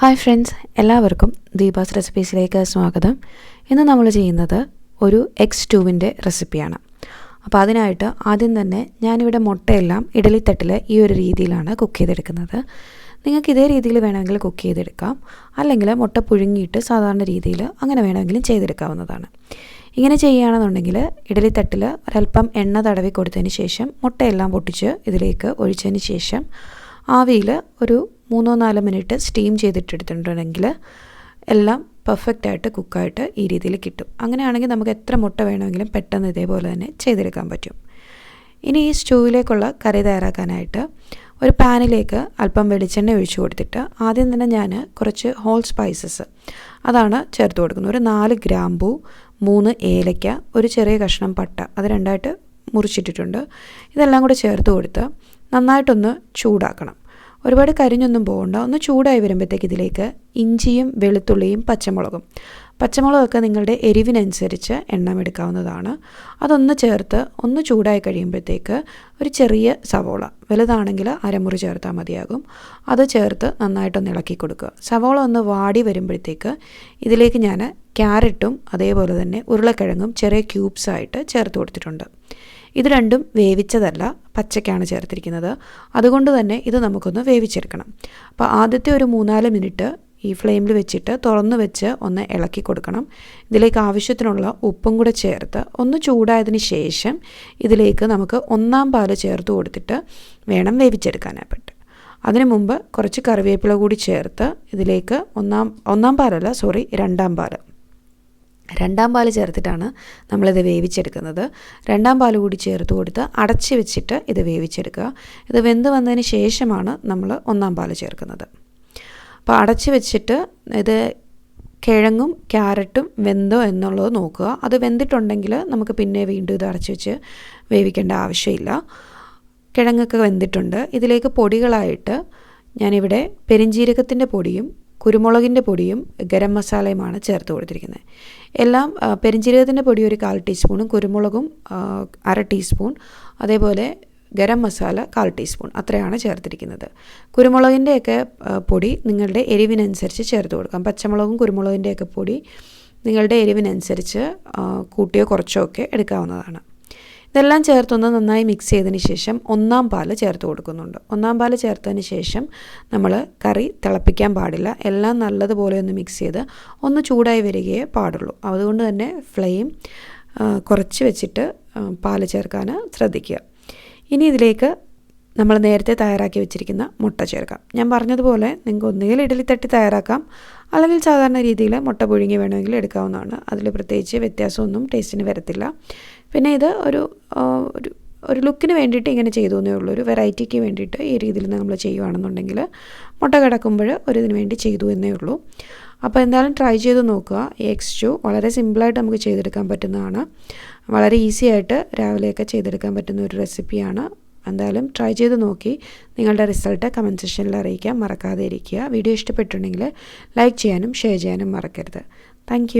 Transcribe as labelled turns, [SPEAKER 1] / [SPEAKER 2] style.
[SPEAKER 1] Hi friends, എല്ലാവർക്കും ദീപാസ് റെസിപ്പീസിലേക്ക് സ്വാഗതം. ഇന്ന് നമ്മൾ ചെയ്യുന്നത് ഒരു X2-ൻ്റെ റെസിപ്പിയാണ്. അപ്പോൾ അതിനായിട്ട് ആദ്യം തന്നെ ഞാനിവിടെ മുട്ടയെല്ലാം ഇഡലിത്തട്ടിൽ ഈ ഒരു രീതിയിലാണ് കുക്ക് ചെയ്തെടുക്കുന്നത്. നിങ്ങൾക്ക് ഇതേ രീതിയിൽ വേണമെങ്കിൽ കുക്ക് ചെയ്തെടുക്കാം, അല്ലെങ്കിൽ മുട്ട പുഴുങ്ങിയിട്ട് സാധാരണ രീതിയിൽ അങ്ങനെ വേണമെങ്കിലും ചെയ്തെടുക്കാവുന്നതാണ്. ഇങ്ങനെ ചെയ്യുകയാണെന്നുണ്ടെങ്കിൽ ഇഡലിത്തട്ടിൽ ഒരല്പം എണ്ണ തടവി കൊടുത്തതിന് ശേഷം മുട്ടയെല്ലാം പൊട്ടിച്ച് ഇതിലേക്ക് ഒഴിച്ചതിന് ശേഷം ആവിയിൽ ഒരു 3-4 മിനിറ്റ് സ്റ്റീം ചെയ്തിട്ടെടുത്തിട്ടുണ്ടെങ്കിൽ എല്ലാം പെർഫെക്റ്റായിട്ട് കുക്കായിട്ട് ഈ രീതിയിൽ കിട്ടും. അങ്ങനെയാണെങ്കിൽ നമുക്ക് എത്ര മുട്ട വേണമെങ്കിലും പെട്ടെന്ന് ഇതേപോലെ തന്നെ ചെയ്തെടുക്കാൻ പറ്റും. ഇനി ഈ സ്റ്റൂവിലേക്കുള്ള കറി തയ്യാറാക്കാനായിട്ട് ഒരു പാനിലേക്ക് അല്പം വെളിച്ചെണ്ണ ഒഴിച്ചു കൊടുത്തിട്ട് ആദ്യം തന്നെ ഞാൻ കുറച്ച് ഹോൾ സ്പൈസസ് അതാണ് ചേർത്ത് കൊടുക്കുന്നത്. ഒരു 4 ഗ്രാമ്പൂ, 3 ഏലയ്ക്ക, ഒരു ചെറിയ കഷ്ണം പട്ട, അത് രണ്ടായിട്ട് മുറിച്ചിട്ടിട്ടുണ്ട്. ഇതെല്ലാം കൂടെ ചേർത്ത് കൊടുത്ത് നന്നായിട്ടൊന്ന് ചൂടാക്കണം. ഒരുപാട് കരിഞ്ഞൊന്നും പോകണ്ട. ഒന്ന് ചൂടായി വരുമ്പോഴത്തേക്ക് ഇതിലേക്ക് ഇഞ്ചിയും വെളുത്തുള്ളിയും പച്ചമുളകൊക്കെ നിങ്ങളുടെ എരിവിനനുസരിച്ച് എണ്ണം എടുക്കാവുന്നതാണ്. അതൊന്ന് ചേർത്ത് ഒന്ന് ചൂടായി കഴിയുമ്പോഴത്തേക്ക് ഒരു ചെറിയ സവോള, വലുതാണെങ്കിൽ അരമുറി ചേർത്താൽ മതിയാകും, അത് ചേർത്ത് നന്നായിട്ടൊന്ന് ഇളക്കി കൊടുക്കുക. സവോള ഒന്ന് വാടി വരുമ്പോഴത്തേക്ക് ഇതിലേക്ക് ഞാൻ ക്യാരറ്റും അതേപോലെ തന്നെ ഉരുളക്കിഴങ്ങും ചെറിയ ക്യൂബ്സായിട്ട് ചേർത്ത് കൊടുത്തിട്ടുണ്ട്. ഇത് രണ്ടും വേവിച്ചതല്ല, പച്ചക്കാണ് ചേർത്തിരിക്കുന്നത്. അതുകൊണ്ട് തന്നെ ഇത് നമുക്കൊന്ന് വേവിച്ചെടുക്കണം. അപ്പോൾ ആദ്യത്തെ ഒരു 3-4 മിനിറ്റ് ഈ ഫ്ലെയിമിൽ വെച്ചിട്ട് തുറന്ന് വെച്ച് ഒന്ന് ഇളക്കി കൊടുക്കണം. ഇതിലേക്ക് ആവശ്യത്തിനുള്ള ഉപ്പും കൂടെ ചേർത്ത് ഒന്ന് ചൂടായതിന് ശേഷം ഇതിലേക്ക് നമുക്ക് 1-ാം പാല് ചേർത്ത് കൊടുത്തിട്ട് വേണം വേവിച്ചെടുക്കാനായിട്ട്. അതിനു മുമ്പ് കുറച്ച് കറിവേപ്പില കൂടി ചേർത്ത് ഇതിലേക്ക് 2-ാം പാല് ചേർത്തിട്ടാണ് നമ്മളിത് വേവിച്ചെടുക്കുന്നത്. 2-ാം പാല് കൂടി ചേർത്ത് കൊടുത്ത് അടച്ച് വെച്ചിട്ട് ഇത് വേവിച്ചെടുക്കുക. ഇത് വെന്ത് വന്നതിന് ശേഷമാണ് നമ്മൾ 1-ാം പാല് ചേർക്കുന്നത്. അപ്പോൾ അടച്ച് വെച്ചിട്ട് ഇത് കിഴങ്ങും ക്യാരറ്റും വെന്തോ എന്നുള്ളത് നോക്കുക. അത് വെന്തിട്ടുണ്ടെങ്കിൽ നമുക്ക് പിന്നെ വീണ്ടും ഇത് അടച്ച് വെച്ച് വേവിക്കേണ്ട ആവശ്യമില്ല. കിഴങ്ങൊക്കെ വെന്തിട്ടുണ്ട്. ഇതിലേക്ക് പൊടികളായിട്ട് ഞാനിവിടെ പെരിഞ്ജീരകത്തിൻ്റെ പൊടിയും കുരുമുളകിൻ്റെ പൊടിയും ഗരം മസാലയുമാണ് ചേർത്ത് കൊടുത്തിരിക്കുന്നത്. എല്ലാം പെരിഞ്ജീരകത്തിൻ്റെ പൊടി ഒരു 1/4 ടീസ്പൂണും കുരുമുളകും 1/2 ടീസ്പൂൺ, അതേപോലെ ഗരം മസാല 1/4 ടീസ്പൂൺ, അത്രയാണ് ചേർത്തിരിക്കുന്നത്. കുരുമുളകിൻ്റെയൊക്കെ പൊടി നിങ്ങളുടെ എരിവിനനുസരിച്ച് ചേർത്ത് കൊടുക്കാം. പച്ചമുളകും കുരുമുളകിൻ്റെയൊക്കെ പൊടി നിങ്ങളുടെ എരിവിനനുസരിച്ച് കൂട്ടിയോ കുറച്ചോ ഒക്കെ എടുക്കാവുന്നതാണ്. ഇതെല്ലാം ചേർത്തൊന്ന് നന്നായി മിക്സ് ചെയ്തതിന് ശേഷം 1-ാം പാല് ചേർത്ത് കൊടുക്കുന്നുണ്ട്. 1-ാം പാല് ചേർത്തതിന് ശേഷം നമ്മൾ കറി തിളപ്പിക്കാൻ പാടില്ല. എല്ലാം നല്ലതുപോലെ ഒന്ന് മിക്സ് ചെയ്ത് ഒന്ന് ചൂടായി വരികയേ പാടുള്ളൂ. അതുകൊണ്ട് തന്നെ ഫ്ലെയിം കുറച്ച് വെച്ചിട്ട് പാല് ചേർക്കാൻ ശ്രദ്ധിക്കുക. ഇനി ഇതിലേക്ക് നമ്മൾ നേരത്തെ തയ്യാറാക്കി വെച്ചിരിക്കുന്ന മുട്ട ചേർക്കാം. ഞാൻ പറഞ്ഞതുപോലെ നിങ്ങൾക്ക് ഒന്നുകിൽ ഇഡലിത്തട്ടി തയ്യാറാക്കാം, അല്ലെങ്കിൽ സാധാരണ രീതിയിൽ മുട്ട പുഴുങ്ങി വേണമെങ്കിൽ എടുക്കാവുന്നതാണ്. അതിൽ പ്രത്യേകിച്ച് വ്യത്യാസമൊന്നും ടേസ്റ്റിന് വരത്തില്ല. പിന്നെ ഇത് ഒരു ലുക്കിന് വേണ്ടിയിട്ട് ഇങ്ങനെ ചെയ്തു എന്നേ ഉള്ളൂ. ഒരു വെറൈറ്റിക്ക് വേണ്ടിയിട്ട് ഈ രീതിയിൽ നമ്മൾ ചെയ്യുകയാണെന്നുണ്ടെങ്കിൽ മുട്ട കിടക്കുമ്പോൾ ഇതിന് വേണ്ടി ചെയ്തു എന്നേ ഉള്ളൂ. അപ്പോൾ എന്തായാലും ട്രൈ ചെയ്ത് നോക്കുക. ഈ X2 വളരെ സിമ്പിളായിട്ട് നമുക്ക് ചെയ്തെടുക്കാൻ പറ്റുന്നതാണ്. വളരെ ഈസി ആയിട്ട് രാവിലെയൊക്കെ ചെയ്തെടുക്കാൻ പറ്റുന്ന ഒരു റെസിപ്പിയാണ്. എന്തായാലും ട്രൈ ചെയ്ത് നോക്കി നിങ്ങളുടെ റിസൾട്ട് കമൻറ്റ് സെക്ഷനിൽ അറിയിക്കാൻ മറക്കാതെ ഇരിക്കുക. വീഡിയോ ഇഷ്ടപ്പെട്ടിട്ടുണ്ടെങ്കിൽ ലൈക്ക് ചെയ്യാനും ഷെയർ ചെയ്യാനും മറക്കരുത്. താങ്ക്